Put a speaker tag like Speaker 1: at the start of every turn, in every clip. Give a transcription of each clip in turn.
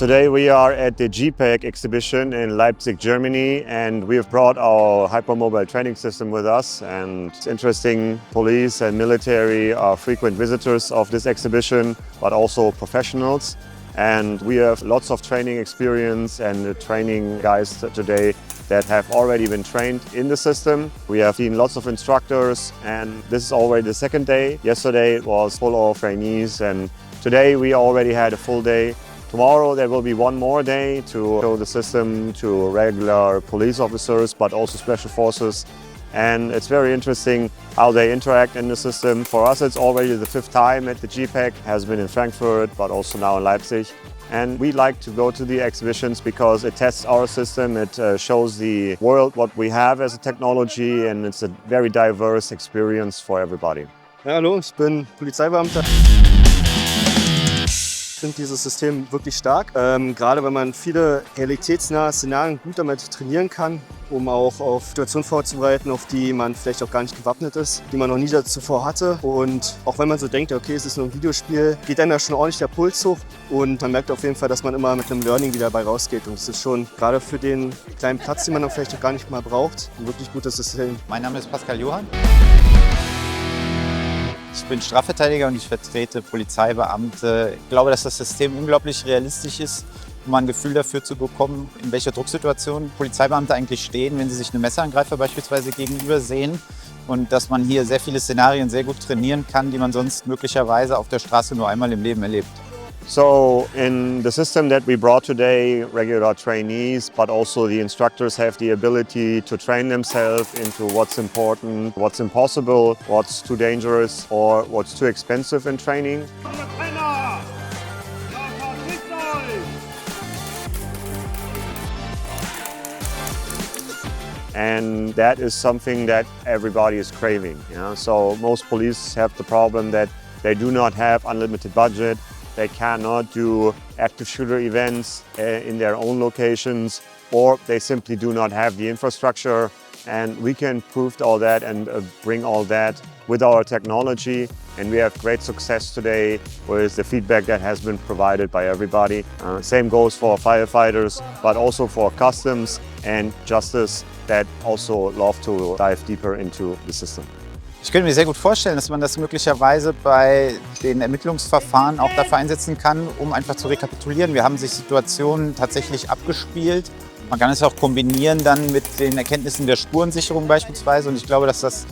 Speaker 1: Today we are at the GPEC exhibition in Leipzig, Germany, and we have brought our hypermobile training system with us. And it's interesting, police and military are frequent visitors of this exhibition, but also professionals. And we have lots of training experience and training guys today that have already been trained in the system. We have seen lots of instructors, and this is already the second day. Yesterday it was full of trainees, and today we already had a full day. Tomorrow there will be one more day to show the system to regular police officers, but also special forces. And it's very interesting how they interact in the system. For us, it's already the 5th time at the GPEC, has been in Frankfurt, but also now in Leipzig. And we like to go to the exhibitions because it tests our system, it shows the world what we have as a technology, and it's a very diverse experience for everybody.
Speaker 2: Ja, hallo, ich bin Polizeibeamter. Ich finde dieses System wirklich stark, gerade wenn man viele realitätsnahe Szenarien gut damit trainieren kann, um auch auf Situationen vorzubereiten, auf die man vielleicht auch gar nicht gewappnet ist, die man noch nie zuvor hatte. Und auch wenn man so denkt, okay, es ist nur ein Videospiel, geht dann da schon ordentlich der Puls hoch und man merkt auf jeden Fall, dass man immer mit einem Learning wieder dabei rausgeht. Und es ist schon gerade für den kleinen Platz, den man dann vielleicht auch gar nicht mal braucht, ein wirklich gutes System.
Speaker 3: Mein Name ist Pascal Johann. Ich bin Strafverteidiger und ich vertrete Polizeibeamte. Ich glaube, dass das System unglaublich realistisch ist, um ein Gefühl dafür zu bekommen, in welcher Drucksituation Polizeibeamte eigentlich stehen, wenn sie sich einem Messerangreifer beispielsweise gegenüber sehen. Und dass man hier sehr viele Szenarien sehr gut trainieren kann, die man sonst möglicherweise auf der Straße nur einmal im Leben erlebt.
Speaker 1: So in the system that we brought today, regular trainees, but also the instructors have the ability to train themselves into what's important, what's impossible, what's too dangerous or what's too expensive in training. And that is something that everybody is craving. So most police have the problem that they do not have unlimited budget. They cannot do active shooter events in their own locations, or they simply do not have the infrastructure. And we can prove all that and bring all that with our technology. And we have great success today with the feedback that has been provided by everybody. Same goes for firefighters, but also for customs and justice that also love to dive deeper into the system.
Speaker 3: Ich könnte mir sehr gut vorstellen, dass man das möglicherweise bei den Ermittlungsverfahren auch dafür einsetzen kann, um einfach zu rekapitulieren. Wir haben sich Situationen tatsächlich abgespielt. Man kann es auch kombinieren dann mit den Erkenntnissen der Spurensicherung beispielsweise. Und ich glaube, dass das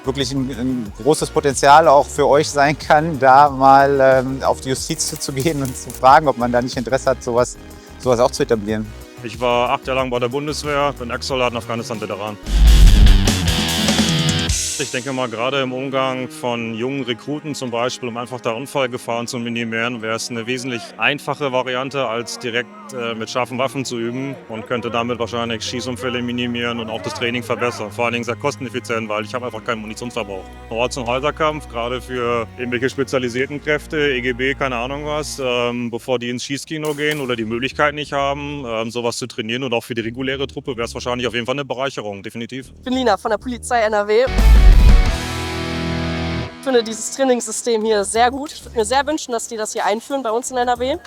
Speaker 3: wirklich ein großes Potenzial auch für euch sein kann, da mal auf die Justiz zuzugehen und zu fragen, ob man da nicht Interesse hat, sowas auch zu etablieren.
Speaker 4: Ich war 8 Jahre lang bei der Bundeswehr, bin Ex-Soldat und Afghanistan-Veteran. Ich denke mal, gerade im Umgang von jungen Rekruten zum Beispiel, um einfach da Unfallgefahren zu minimieren, wäre es eine wesentlich einfache Variante, als direkt mit scharfen Waffen zu üben und könnte damit wahrscheinlich Schießunfälle minimieren und auch das Training verbessern. Vor allen Dingen sehr kosteneffizient, weil ich habe einfach keinen Munitionsverbrauch. Orts- und Häuserkampf, gerade für irgendwelche spezialisierten Kräfte, EGB, keine Ahnung was, bevor die ins Schießkino gehen oder die Möglichkeit nicht haben, sowas zu trainieren, und auch für die reguläre Truppe wäre es wahrscheinlich auf jeden Fall eine Bereicherung, definitiv.
Speaker 5: Ich bin Lina von der Polizei NRW. Ich finde dieses Trainingssystem hier sehr gut. Ich würde mir sehr wünschen, dass die das hier einführen bei uns in NRW,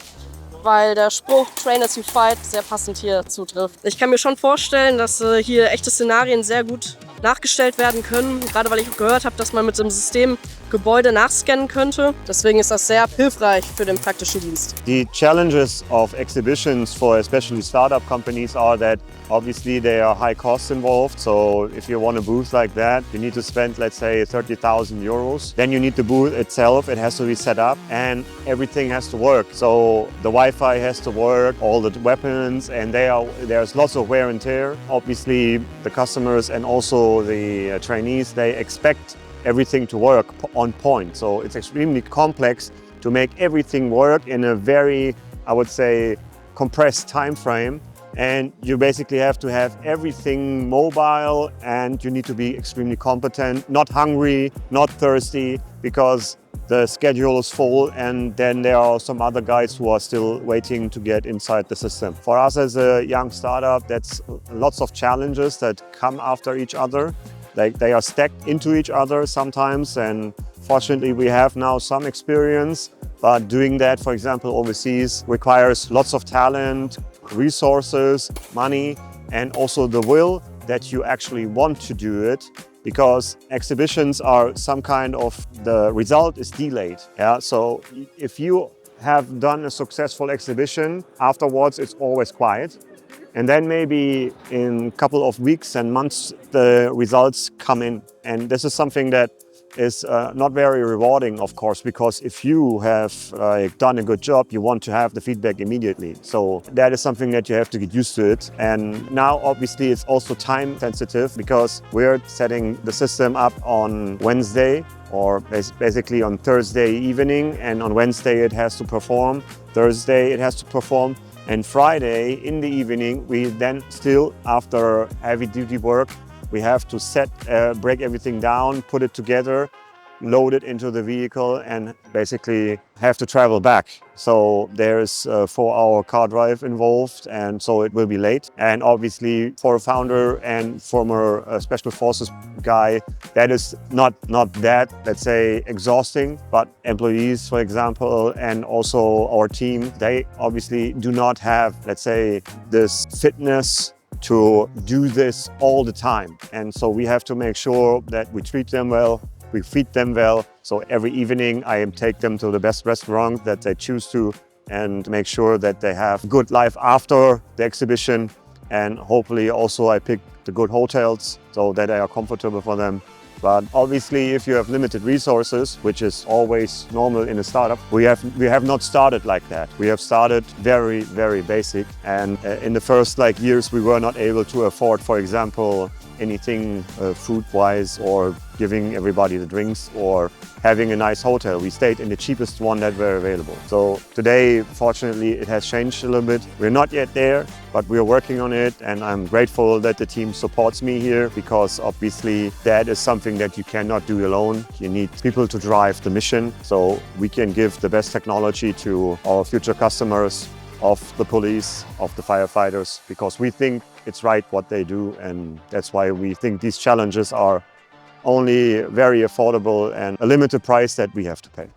Speaker 5: weil der Spruch Train as you fight sehr passend hier zutrifft. Ich kann mir schon vorstellen, dass hier echte Szenarien sehr gut nachgestellt werden können, gerade weil ich gehört habe, dass man mit dem System Gebäude nachscannen könnte. Deswegen ist das sehr hilfreich für den praktischen Dienst.
Speaker 1: The challenges of exhibitions for especially startup companies are that obviously there are high costs involved. So if you want a booth like that, you need to spend, let's say, 30,000 euros. Then you need the booth itself, it has to be set up, and everything has to work. So the Wi-Fi has to work, all the weapons, and there's lots of wear and tear. Obviously the customers and also the trainees, they expect everything to work on point. So it's extremely complex to make everything work in a very, I would say, compressed time frame. And you basically have to have everything mobile, and you need to be extremely competent, not hungry, not thirsty, because the schedule is full, and then there are some other guys who are still waiting to get inside the system. For us as a young startup, that's lots of challenges that come after each other. Like they are stacked into each other sometimes, and fortunately we have now some experience But doing that, for example, overseas requires lots of talent, resources, money, and also the will that you actually want to do it, because exhibitions are some kind of, the result is delayed. Yeah? So if you have done a successful exhibition, afterwards it's always quiet. And then maybe in a couple of weeks and months, the results come in. And this is something that is not very rewarding, of course, because if you have done a good job, you want to have the feedback immediately. So that is something that you have to get used to it. And now, obviously, it's also time sensitive, because we're setting the system up on Wednesday, or basically on Thursday evening, and on Wednesday it has to perform, Thursday it has to perform, and Friday in the evening we then still, after heavy duty work, we have to break everything down, put it together, load it into the vehicle, and basically have to travel back. So there's a 4-hour car drive involved, and so it will be late. And obviously for a founder and former Special Forces guy, that is not that, let's say, exhausting. But employees, for example, and also our team, they obviously do not have, let's say, this fitness to do this all the time. And so we have to make sure that we treat them well, we feed them well. So every evening I take them to the best restaurant that they choose to, and make sure that they have a good life after the exhibition. And hopefully also I pick the good hotels so that they are comfortable for them. But obviously, if you have limited resources, which is always normal in a startup, we have not started like that. We have started very, very basic. And in the first years, we were not able to afford, for example, anything food-wise, or giving everybody the drinks, or having a nice hotel. We stayed in the cheapest one that were available. So today, fortunately, it has changed a little bit. We're not yet there, but we're working on it, and I'm grateful that the team supports me here, because obviously that is something that you cannot do alone. You need people to drive the mission, so we can give the best technology to our future customers, of the police, of the firefighters, because we think it's right what they do, and that's why we think these challenges are only very affordable and a limited price that we have to pay.